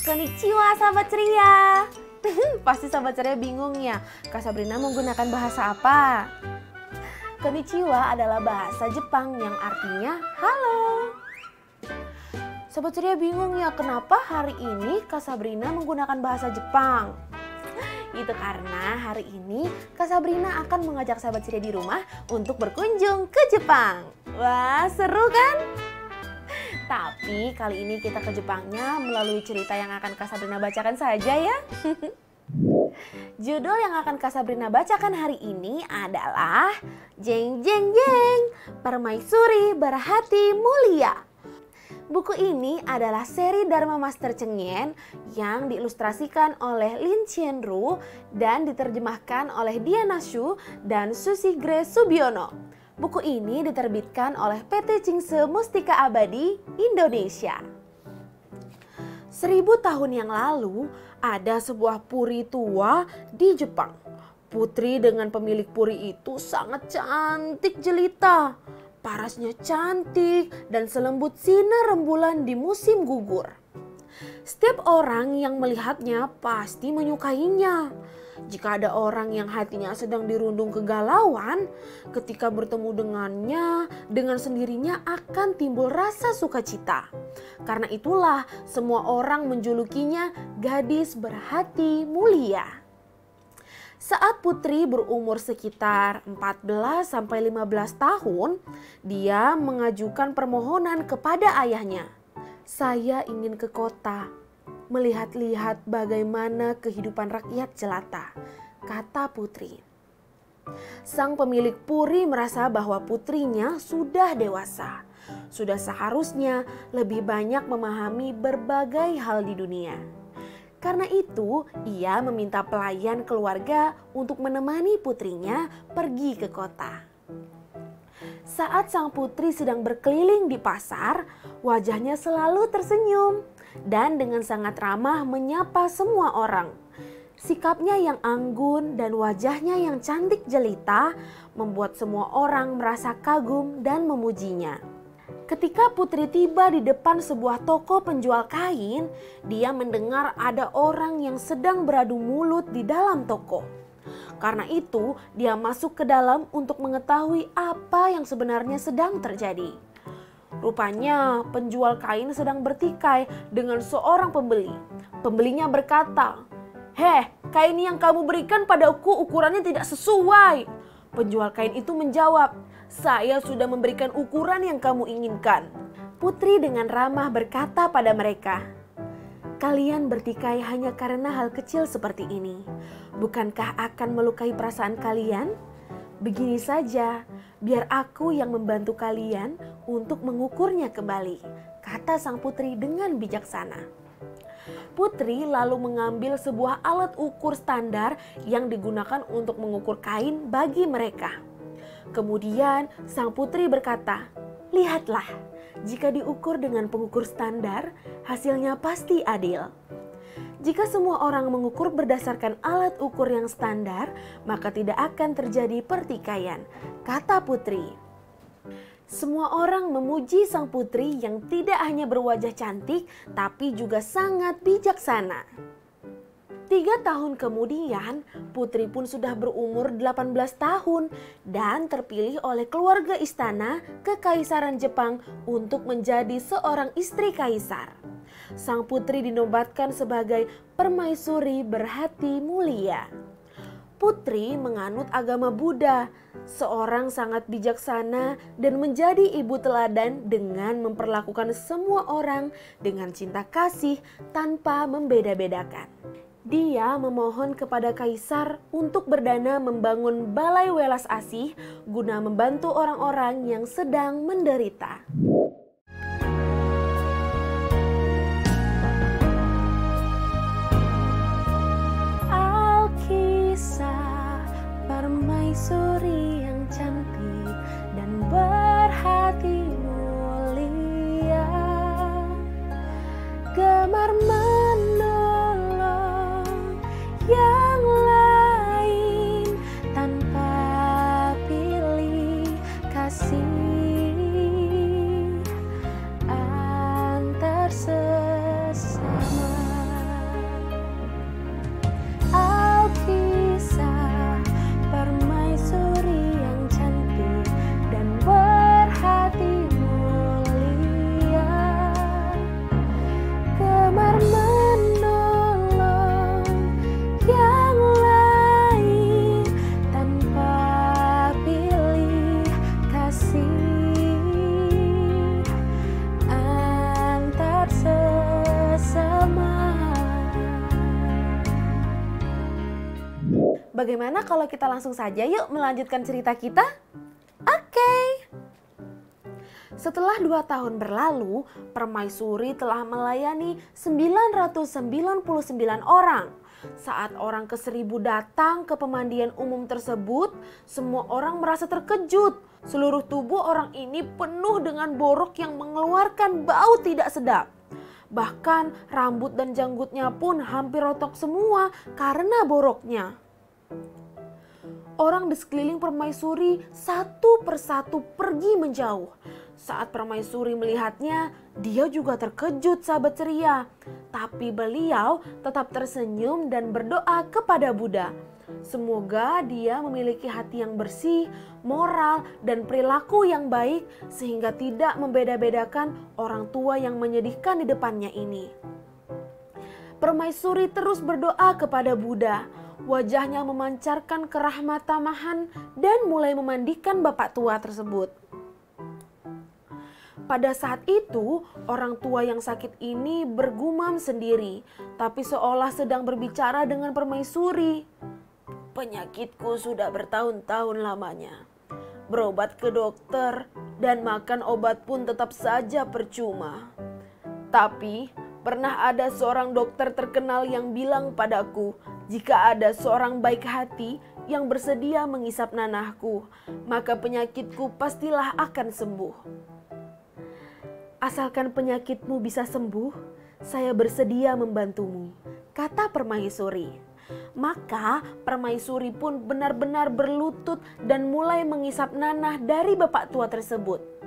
Konnichiwa sahabat ceria. Pasti sahabat ceria bingung ya, Kak Sabrina menggunakan bahasa apa? Konnichiwa adalah bahasa Jepang yang artinya halo. Sahabat ceria bingung ya, kenapa hari ini Kak Sabrina menggunakan bahasa Jepang? Itu karena hari ini Kak Sabrina akan mengajak sahabat ceria di rumah untuk berkunjung ke Jepang. Wah, seru kan? Tapi kali ini kita ke Jepangnya melalui cerita yang akan Kak Sabrina bacakan saja ya. Judul yang akan Kak Sabrina bacakan hari ini adalah Jeng Jeng Jeng, Permaisuri Berhati Mulia. Buku ini adalah seri Dharma Master Cheng yang diilustrasikan oleh Lin Qianru dan diterjemahkan oleh Diana Shu dan Susi Grace Subiono. Buku ini diterbitkan oleh PT Cingse Mustika Abadi Indonesia. 1000 tahun yang lalu ada sebuah puri tua di Jepang. Putri dengan pemilik puri itu sangat cantik jelita. Parasnya cantik dan selembut sinar rembulan di musim gugur. Setiap orang yang melihatnya pasti menyukainya. Jika ada orang yang hatinya sedang dirundung kegalauan, ketika bertemu dengannya, dengan sendirinya akan timbul rasa sukacita. Karena itulah semua orang menjulukinya gadis berhati mulia. Saat Putri berumur sekitar 14-15 tahun, dia mengajukan permohonan kepada ayahnya. Saya ingin ke kota, melihat-lihat bagaimana kehidupan rakyat jelata, kata Putri. Sang pemilik puri merasa bahwa putrinya sudah dewasa. Sudah seharusnya lebih banyak memahami berbagai hal di dunia. Karena itu, ia meminta pelayan keluarga untuk menemani putrinya pergi ke kota. Saat sang putri sedang berkeliling di pasar, wajahnya selalu tersenyum dan dengan sangat ramah menyapa semua orang. Sikapnya yang anggun dan wajahnya yang cantik jelita membuat semua orang merasa kagum dan memujinya. Ketika Putri tiba di depan sebuah toko penjual kain, dia mendengar ada orang yang sedang beradu mulut di dalam toko. Karena itu, dia masuk ke dalam untuk mengetahui apa yang sebenarnya sedang terjadi. Rupanya penjual kain sedang bertikai dengan seorang pembeli. Pembelinya berkata, "Heh, kain yang kamu berikan padaku ukurannya tidak sesuai." Penjual kain itu menjawab, "Saya sudah memberikan ukuran yang kamu inginkan." Putri dengan ramah berkata pada mereka, "Kalian bertikai hanya karena hal kecil seperti ini. Bukankah akan melukai perasaan kalian? Begini saja, biar aku yang membantu kalian untuk mengukurnya kembali," kata sang putri dengan bijaksana. Putri lalu mengambil sebuah alat ukur standar yang digunakan untuk mengukur kain bagi mereka. Kemudian sang putri berkata, "Lihatlah, jika diukur dengan pengukur standar, hasilnya pasti adil. Jika semua orang mengukur berdasarkan alat ukur yang standar, maka tidak akan terjadi pertikaian," kata Putri. Semua orang memuji sang putri yang tidak hanya berwajah cantik, tapi juga sangat bijaksana. 3 tahun kemudian, Putri pun sudah berumur 18 tahun dan terpilih oleh keluarga istana Kekaisaran Jepang untuk menjadi seorang istri kaisar. Sang putri dinobatkan sebagai permaisuri berhati mulia. Putri menganut agama Buddha, seorang sangat bijaksana dan menjadi ibu teladan dengan memperlakukan semua orang dengan cinta kasih tanpa membeda-bedakan. Dia memohon kepada kaisar untuk berdana membangun balai welas asih guna membantu orang-orang yang sedang menderita. Alkisah permaisuri yang cantik dan berhati mulia, gemar menolong yang lain tanpa pilih kasih. Bagaimana kalau kita langsung saja yuk melanjutkan cerita kita? Oke. Setelah 2 tahun berlalu, Permaisuri telah melayani 999 orang. Saat orang ke-1000 datang ke pemandian umum tersebut, semua orang merasa terkejut. Seluruh tubuh orang ini penuh dengan borok yang mengeluarkan bau tidak sedap. Bahkan rambut dan janggutnya pun hampir rontok semua karena boroknya. Orang di sekeliling Permaisuri satu persatu pergi menjauh. Saat Permaisuri melihatnya, dia juga terkejut, sahabat ceria. Tapi beliau tetap tersenyum dan berdoa kepada Buddha. Semoga dia memiliki hati yang bersih, moral, dan perilaku yang baik sehingga tidak membeda-bedakan orang tua yang menyedihkan di depannya ini. Permaisuri terus berdoa kepada Buddha. Wajahnya memancarkan kerahmatamahan dan mulai memandikan bapak tua tersebut. Pada saat itu, orang tua yang sakit ini bergumam sendiri, tapi seolah sedang berbicara dengan Permaisuri. Penyakitku sudah bertahun-tahun lamanya. Berobat ke dokter dan makan obat pun tetap saja percuma. Tapi pernah ada seorang dokter terkenal yang bilang padaku, jika ada seorang baik hati yang bersedia menghisap nanahku, maka penyakitku pastilah akan sembuh. Asalkan penyakitmu bisa sembuh, saya bersedia membantumu, kata Permaisuri. Maka Permaisuri pun benar-benar berlutut dan mulai menghisap nanah dari bapak tua tersebut.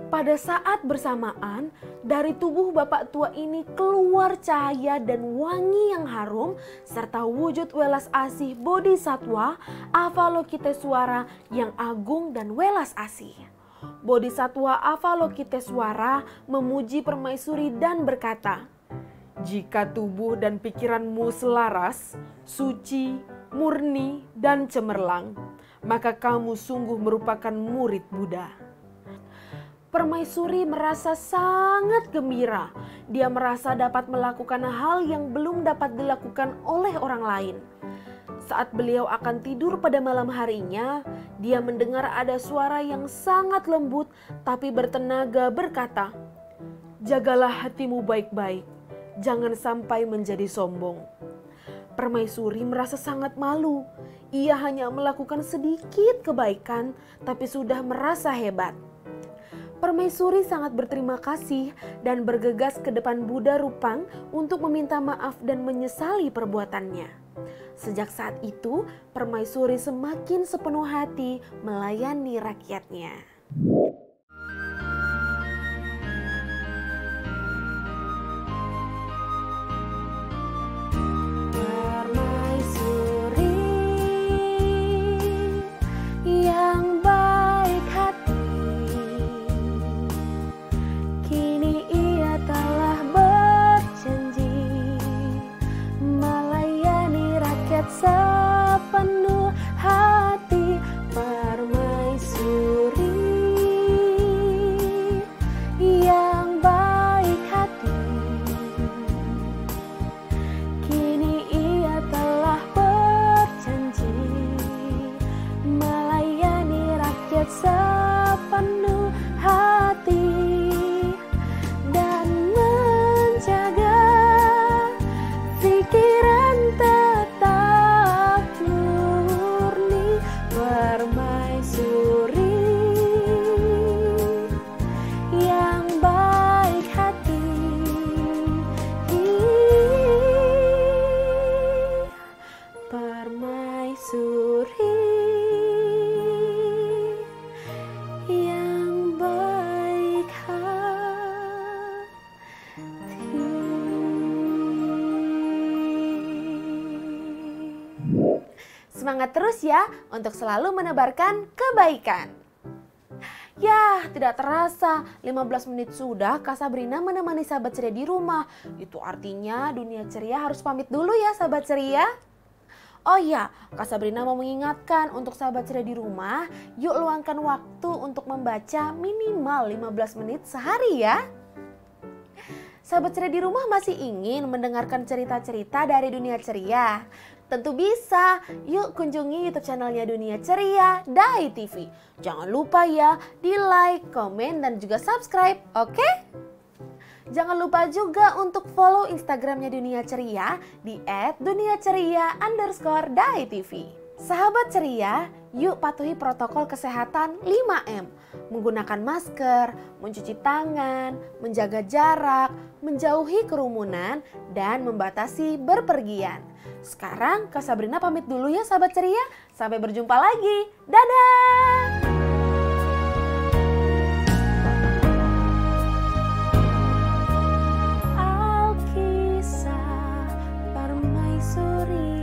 Pada saat bersamaan, dari tubuh bapak tua ini keluar cahaya dan wangi yang harum, serta wujud welas asih Bodhisatwa Avalokiteswara yang agung dan welas asih. Bodhisatwa Avalokiteswara memuji Permaisuri dan berkata, "Jika tubuh dan pikiranmu selaras, suci, murni, dan cemerlang, maka kamu sungguh merupakan murid Buddha." Permaisuri merasa sangat gembira. Dia merasa dapat melakukan hal yang belum dapat dilakukan oleh orang lain. Saat beliau akan tidur pada malam harinya, dia mendengar ada suara yang sangat lembut tapi bertenaga berkata, "Jagalah hatimu baik-baik, jangan sampai menjadi sombong." Permaisuri merasa sangat malu. Ia hanya melakukan sedikit kebaikan tapi sudah merasa hebat. Permaisuri sangat berterima kasih dan bergegas ke depan Buddha Rupang untuk meminta maaf dan menyesali perbuatannya. Sejak saat itu, Permaisuri semakin sepenuh hati melayani rakyatnya. Permaisuri yang baik hati, kini ia telah berjanji melayani rakyat sepenuh hati. Permaisuri yang baik hati, kini ia telah berjanji melayani rakyat sepenuh hati dan menjaga pikiran tetap murni. Permaisuri yang baik hati, Permaisuri yang baik hati. Semangat terus ya untuk selalu menebarkan kebaikan. Yah, tidak terasa 15 menit sudah Kak Sabrina menemani sahabat ceria di rumah. Itu artinya dunia ceria harus pamit dulu ya sahabat ceria. Oh iya, Kak Sabrina mau mengingatkan untuk sahabat ceria di rumah, yuk luangkan waktu untuk membaca minimal 15 menit sehari ya. Sahabat ceria di rumah masih ingin mendengarkan cerita-cerita dari dunia ceria? Tentu bisa, yuk kunjungi YouTube channelnya Dunia Ceria Dai TV. Jangan lupa ya di like, komen, dan juga subscribe, oke? Jangan lupa juga untuk follow Instagramnya Dunia Ceria di @duniaceria_DaiTV. Sahabat ceria, yuk patuhi protokol kesehatan 5M. Menggunakan masker, mencuci tangan, menjaga jarak, menjauhi kerumunan, dan membatasi berpergian. Sekarang Kak Sabrina pamit dulu ya sahabat ceria. Sampai berjumpa lagi. Dadah! Alkisah Permaisuri.